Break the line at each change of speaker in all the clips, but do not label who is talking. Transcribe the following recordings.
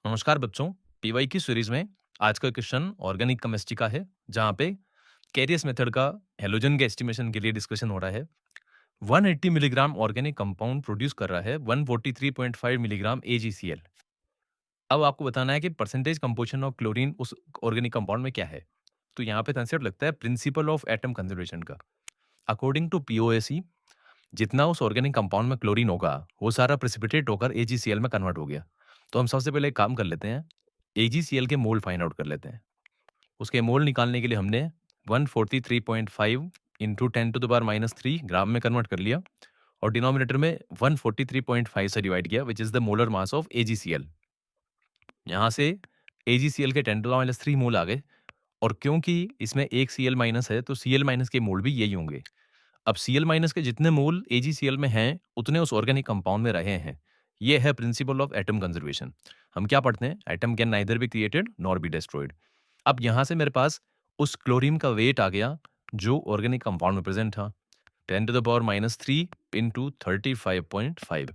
नमस्कार बच्चों। पीवाई की सीरीज में आज का क्वेश्चन ऑर्गेनिक केमिस्ट्री का है, जहां पे कैरियस मेथड का हेलोजन के एस्टिमेशन के लिए डिस्कशन हो रहा है। 180 मिलीग्राम ऑर्गेनिक कंपाउंड प्रोड्यूस कर रहा है 143.5 मिलीग्राम AgCl। अब आपको बताना है कि परसेंटेज कंपोजिशन ऑफ क्लोरीन उस ऑर्गेनिक कंपाउंड में क्या है। तो यहाँ पे कंसेप्ट लगता है प्रिंसिपल ऑफ एटम कंजर्वेशन का। अकॉर्डिंग टू पीओएसी, जितना उस ऑर्गेनिक कंपाउंड में क्लोरीन होगा वो सारा प्रेसिपिटेट होकर AgCl में कन्वर्ट हो गया। तो हम सबसे पहले एक काम कर लेते हैं, AgCl के मोल फाइंड आउट कर लेते हैं। उसके मोल निकालने के लिए हमने 143.5 इंटू 10⁻³ ग्राम में कन्वर्ट कर लिया और डिनोमिनेटर में 143.5 से डिवाइड किया, which is the molar mass of AgCl। यहाँ से AgCl के 10⁻³ मोल आ गए, और क्योंकि इसमें एक Cl माइनस है तो Cl माइनस के मोल भी यही होंगे। अब Cl माइनस के जितने मोल AgCl में हैं उतने उस ऑर्गेनिक कंपाउंड में रहे हैं। ये है प्रिंसिपल ऑफ एटम कंजर्वेशन। हम क्या पढ़ते हैं? Atom can neither be created nor be destroyed. अब यहाँ से मेरे पास उस क्लोरीन का वेट आ गया जो ऑर्गेनिक कंपाउंड में प्रेजेंट था, 10⁻³ इंटू 35.5।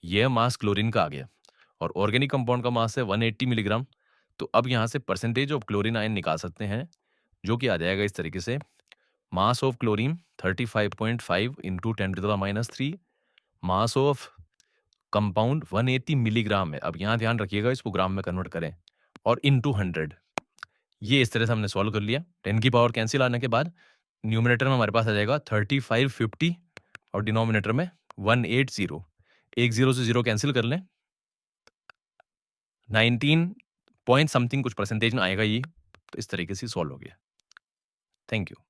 यह मास क्लोरीन का आ गया और ऑर्गेनिक कंपाउंड का मास है 180 मिलीग्राम। तो अब यहाँ से परसेंटेज ऑफ क्लोरीन आयन निकाल सकते हैं, जो कि आ जाएगा इस तरीके से। Mass of chlorine 35.5 into 10⁻³, mass of compound 180 milligram है। अब यहाँ ध्यान रखिएगा, इसको ग्राम में कन्वर्ट करें और इंटू 100। ये इस तरह से हमने सॉल्व कर लिया। 10 की पावर कैंसिल आने के बाद न्यूमरेटर में हमारे पास आ जाएगा 3550 और डिनोमिनेटर में 180। एक जीरो से जीरो कैंसिल कर लें, 19 पॉइंट समथिंग कुछ परसेंटेज में आएगा ये। तो इस तरीके से सॉल्व हो गया। Thank you.